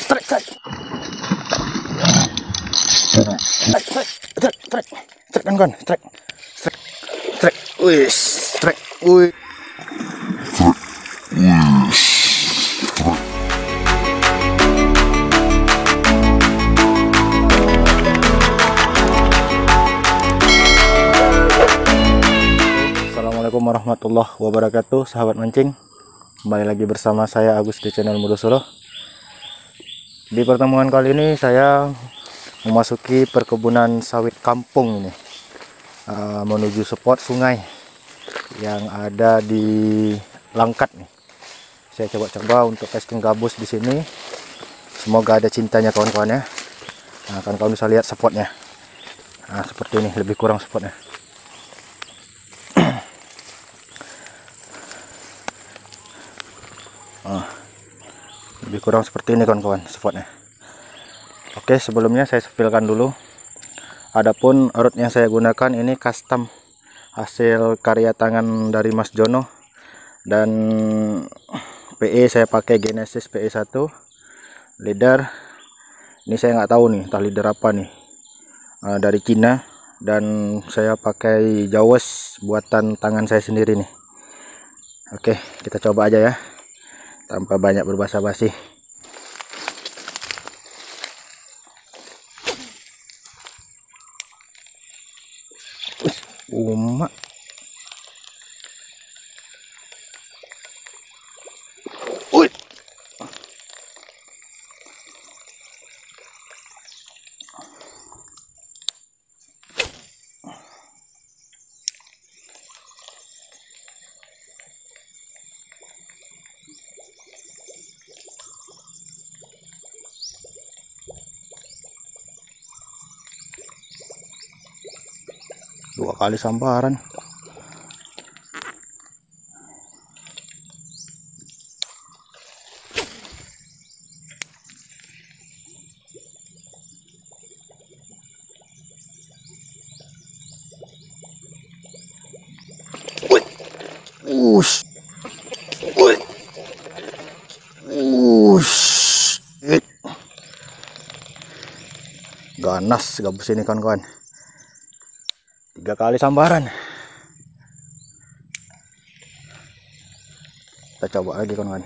Strike, strike. Strike kan, strike. Strike. Wih, strike. Wih. Assalamualaikum warahmatullahi wabarakatuh, sahabat mancing. Kembali lagi bersama saya Agus di channel Mudosoro. Di pertemuan kali ini saya memasuki perkebunan sawit kampung ini, menuju spot sungai yang ada di Langkat nih. Saya coba-coba untuk casting gabus di sini. Semoga ada cintanya kawan-kawan ya. Nah, kawan-kawan bisa lihat spotnya. Nah, seperti ini lebih kurang spotnya. Lebih kurang seperti ini kawan-kawan spotnya. Oke, sebelumnya saya sepilkan dulu. Adapun rod yang saya gunakan ini custom, hasil karya tangan dari Mas Jono, dan PE saya pakai Genesis PE1 leader. Ini saya nggak tahu nih entah leader apa nih, dari Cina, dan saya pakai Jawas buatan tangan saya sendiri nih. Oke, kita coba aja ya tanpa banyak berbasa-basi. Umak. Uy. Dua kali sambaran. Ush. Ush. Ganas gabus ini kawan-kawan. 3 kali sambaran. Kita coba lagi kawan-kawan.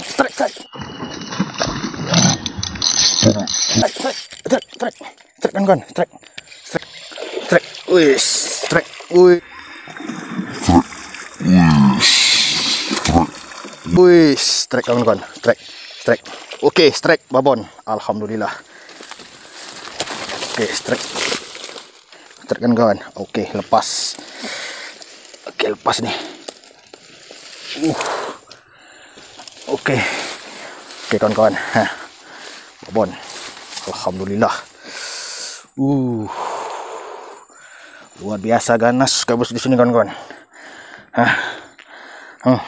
Strike, strike. Strike kan, strike. Strike. Wih, strike. Wih. Wih, strike kawan-kawan. Strike. Oke, strike babon. Alhamdulillah. Oke, strike. Strike kan kawan. Oke, lepas. Oke, lepas nih. Oke kawan-kawan, babon. Alhamdulillah. Luar biasa ganas gabus di sini kawan-kawan.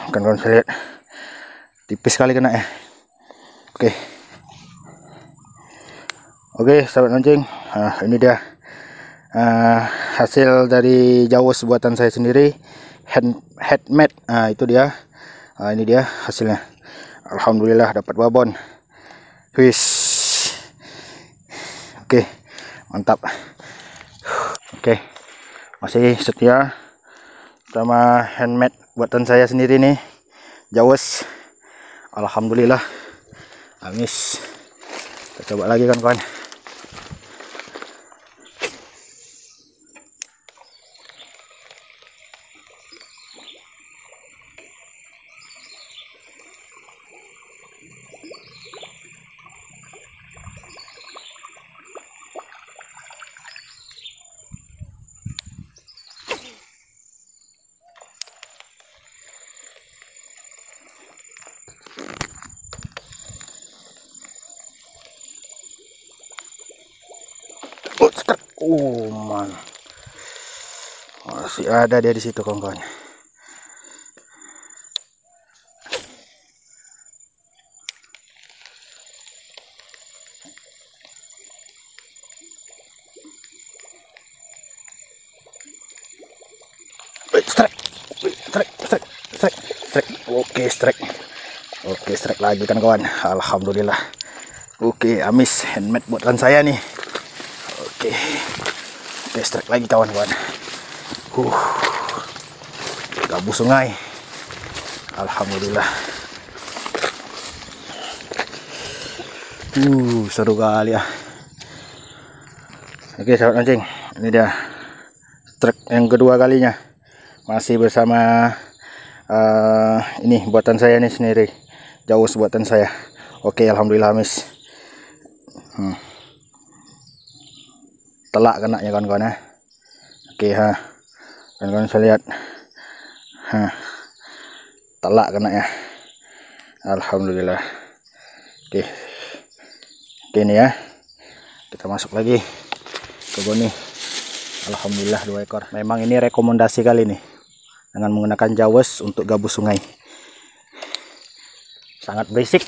Kawan-kawan saya lihat tipis sekali kena ya. Oke sahabat mancing, ini dia hasil dari Jawas buatan saya sendiri, handmade. Itu dia. Ini dia hasilnya. Alhamdulillah dapat babon. Wis. Oke, mantap. Oke, masih setia sama handmade buatan saya sendiri nih, Jawas. Alhamdulillah. Amis. Kita coba lagi kawan-kawan. Oh, strike. Man. Masih ada dia di situ, kawan-kawan. Strike. Strike. Oke, strike lagi kan, kawan. Alhamdulillah. Oke, amis handmade buatan saya nih. Oke, strike lagi, kawan-kawan. Gabus sungai. Alhamdulillah. Seru kali ya. Oke, sahabat mancing, ini dia strike yang kedua kalinya. Masih bersama ini buatan saya nih sendiri. Jaws buatan saya. Oke, alhamdulillah amis. Telak kena ya, kawan-kawan ya. Oke, kawan-kawan bisa lihat. Telak kena ya. Alhamdulillah. Oke, ini ya. Kita masuk lagi ke goni. Alhamdulillah 2 ekor. Memang ini rekomendasi kali nih dengan menggunakan Jaws untuk gabus sungai. Sangat berisik,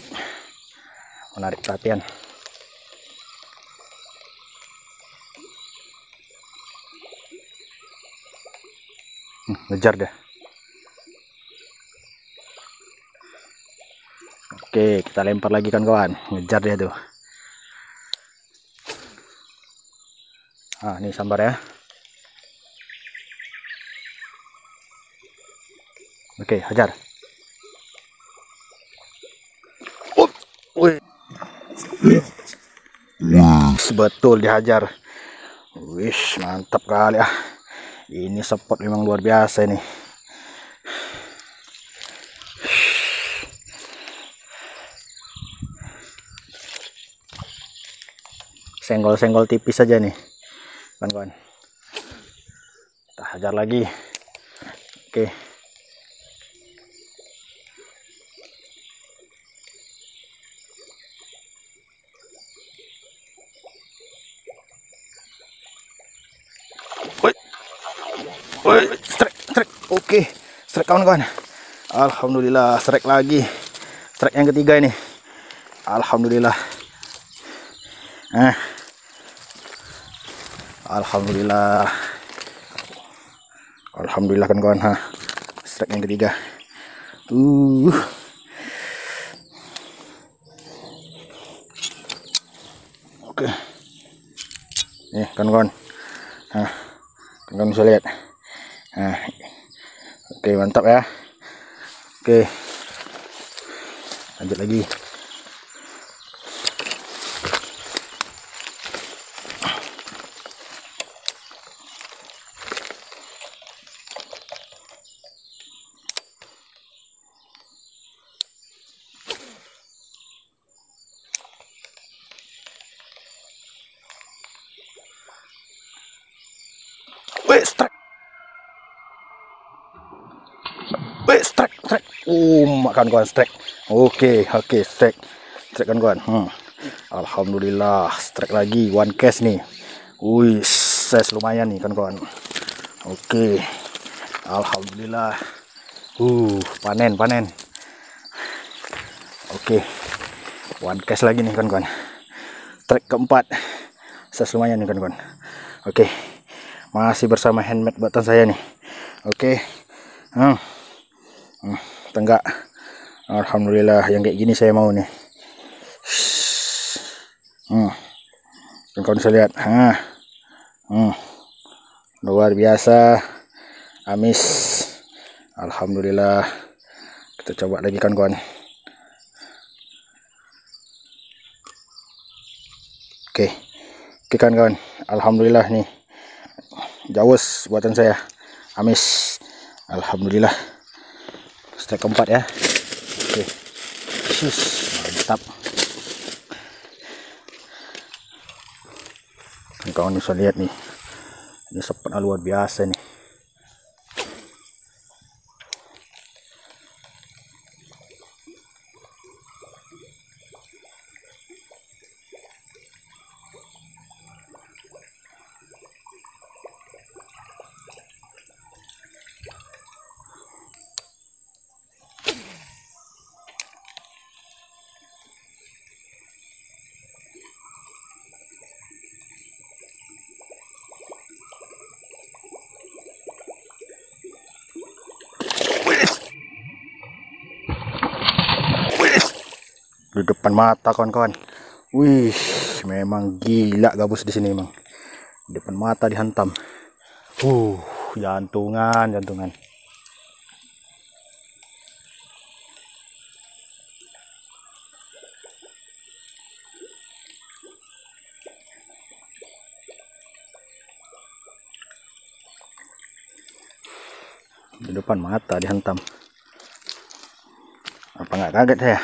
menarik perhatian. Ngejar deh. Oke, kita lempar lagi kan, kawan. Ngejar dia tuh. Ini sambar ya. Oke, hajar. Betul dihajar. Wish, mantap kali ya. Ini spot memang luar biasa ini. Senggol-senggol tipis saja nih, kawan-kawan. Kita hajar lagi. Oke. Strike. Oke, strike, kawan-kawan. Alhamdulillah, strike lagi. Strike yang ketiga ini. Alhamdulillah. Alhamdulillah kan, kawan. Strike yang ketiga. Oke. Nih, kawan-kawan. Kawan-kawan bisa lihat. Oke, mantap ya. Oke, lanjut lagi. Strike. Kawan-kawan, strike. Oke, strike kawan-kawan. Alhamdulillah, strike lagi, one cast nih. Wih, size lumayan nih kawan-kawan. Oke, alhamdulillah. Panen. Oke, one cast lagi nih kawan-kawan. Strike keempat, size lumayan nih kawan-kawan. Oke, masih bersama handmade buatan saya nih. Oke. Tenggak. Alhamdulillah, yang kayak gini saya mau nih. Kawan-kawan bisa lihat. Luar biasa, amis. Alhamdulillah. Kita coba lagi, kawan-kawan. Oke, kawan-kawan. Alhamdulillah nih, Jaws buatan saya, amis. Alhamdulillah. Strike keempat ya. Oke. Mantap. Kawan bisa lihat nih. Ini spot luar biasa nih. di depan mata kawan-kawan. Wih, memang gila gabus di sini emang. Di depan mata dihantam. Jantungan. Di depan mata dihantam. Apa nggak kaget saya?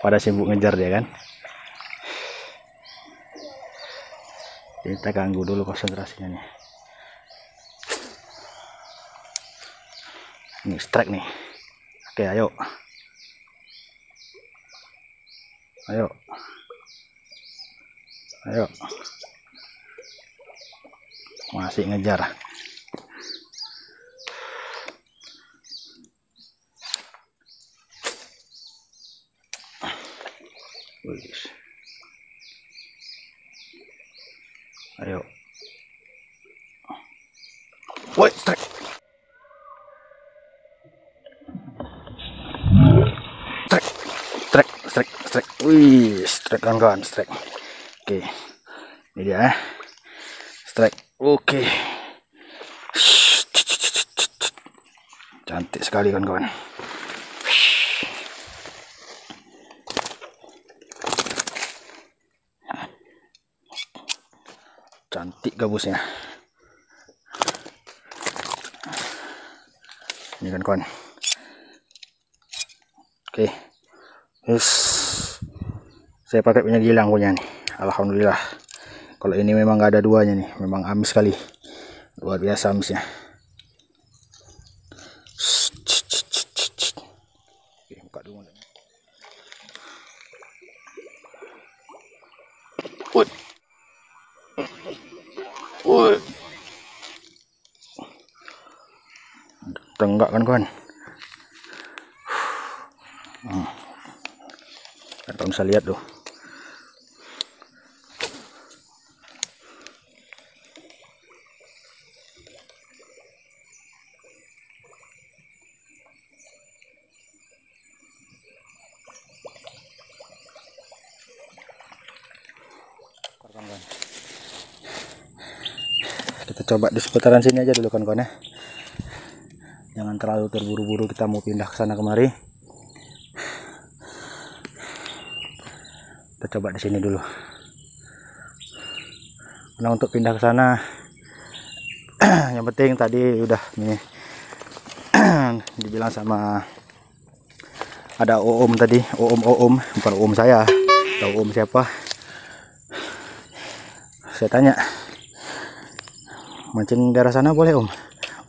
Pada sibuk ngejar dia kan. Kita ganggu dulu konsentrasinya nih. Ini strike nih. Oke, ayo. Masih ngejar. Ayo. Woi, strike. Strike. Wih, strike kawan-kawan, strike. Oke. Ini dia. Strike. Oke. Cantik sekali kawan-kawan. Cantik gabusnya. Ini kan kawan. Oke. Yes. Saya pakai punya gilang punya nih. Alhamdulillah. Kalau ini memang nggak ada duanya nih, memang amis sekali. Luar biasa amisnya. Oke, buka dulu. Tenggak kan kawan. Kalian bisa lihat tuh. Kita coba di seputaran sini aja dulu kawan-kawan ya. Jangan terlalu terburu-buru kita mau pindah ke sana kemari. Kita coba di sini dulu. Karena untuk pindah ke sana yang penting tadi udah nih dibilang sama ada om tadi, om bukan om saya, tahu om siapa. Saya tanya, mancing daerah sana boleh om?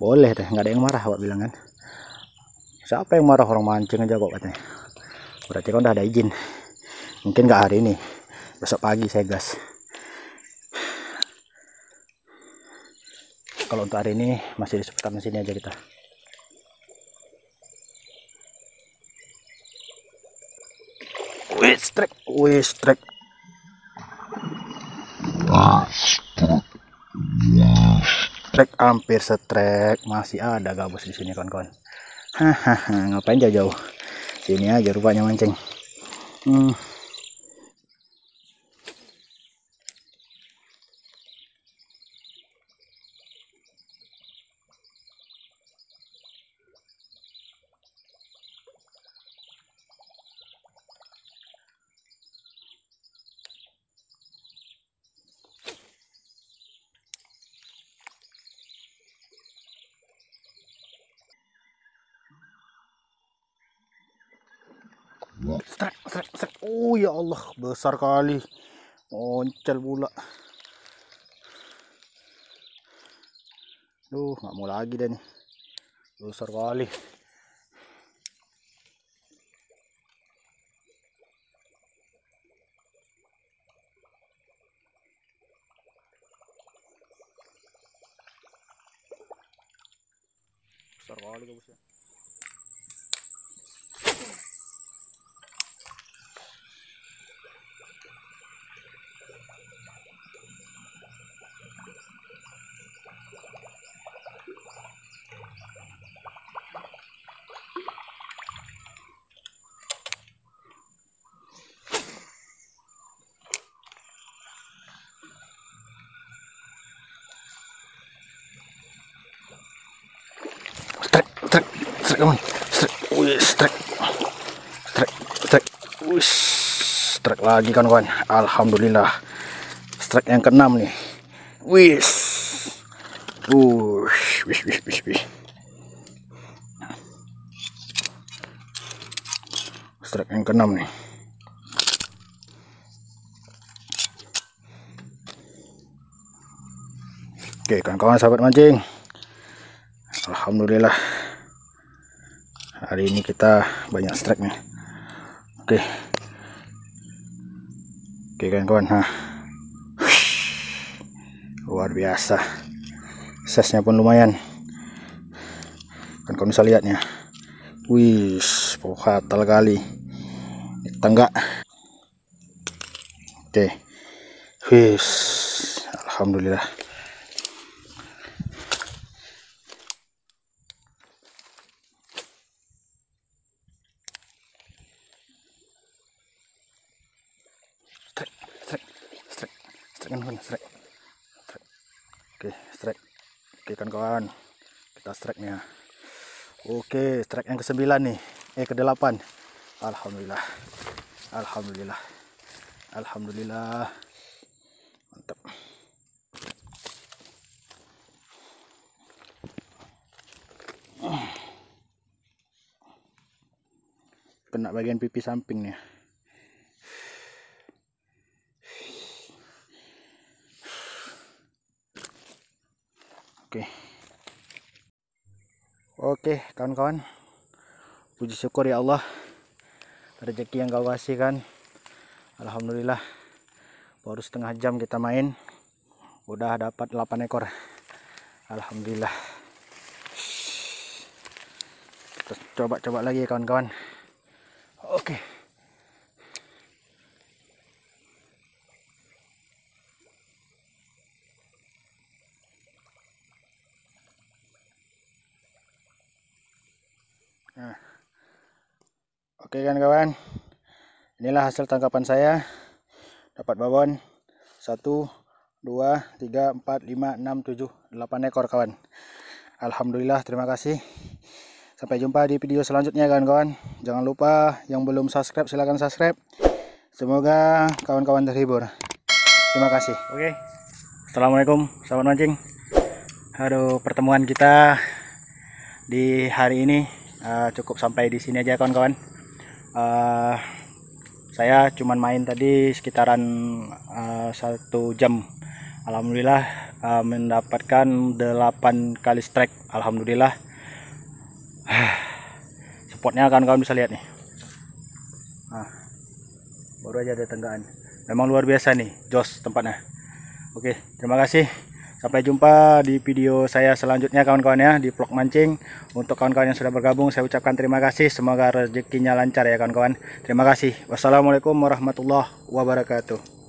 Boleh deh, nggak ada yang marah Pak bilang kan. Siapa yang marah, orang mancing aja kok katanya. Berarti kan udah ada izin. Mungkin nggak hari ini, besok pagi saya gas. Kalau untuk hari ini masih di seputaran sini aja kita. Wih, strike. Strike, hampir strike, masih ada gabus di sini kawan-kawan. Hahaha, ngapain jauh-jauh? Sini aja rupanya mancing. Strike. Oh ya Allah, besar kali. Oncel pula. Duh, nggak mau lagi deh nih. Besar kali. kali gabusnya. Strike kawan, strike lagi kan kawan. Alhamdulillah, strike yang ke-6 nih. Wis, strike yang ke-6 nih. Oke kawan-kawan sahabat mancing, alhamdulillah hari ini kita banyak strike nih. Oke kawan-kawan, luar biasa, size-nya pun lumayan kan, kamu bisa lihatnya. Wis, fatal kali tangga. Oke, wis, alhamdulillah. Strike. Oke, strike. Oke kawan-kawan, kita strike-nya. Oke, strike yang ke-9 nih. Ke-8. Alhamdulillah. Mantap. Kena bagian pipi samping nih. Oke kawan-kawan, puji syukur ya Allah, rezeki yang kau kasih kan. Alhamdulillah, baru setengah jam kita main udah dapat 8 ekor. Alhamdulillah. Terus coba lagi ya kawan-kawan. Oke. Nah. Oke kan kawan, inilah hasil tangkapan saya. Dapat babon 1, 2, 3, 4, 5, 6, 7, 8 ekor kawan. Alhamdulillah, terima kasih. Sampai jumpa di video selanjutnya kawan-kawan. Jangan lupa yang belum subscribe silahkan subscribe. Semoga kawan-kawan terhibur. Terima kasih. Oke, assalamualaikum sahabat mancing. Aduh, pertemuan kita di hari ini cukup sampai di sini aja kawan-kawan. Saya cuman main tadi sekitaran 1 jam. Alhamdulillah mendapatkan 8 kali strike. Alhamdulillah. Spotnya kawan-kawan bisa lihat nih. Baru aja ada tenggaan. Memang luar biasa nih, jos tempatnya. Oke, terima kasih. Sampai jumpa di video saya selanjutnya kawan-kawan ya, di vlog mancing. Untuk kawan-kawan yang sudah bergabung, saya ucapkan terima kasih. Semoga rezekinya lancar ya kawan-kawan. Terima kasih. Wassalamualaikum warahmatullahi wabarakatuh.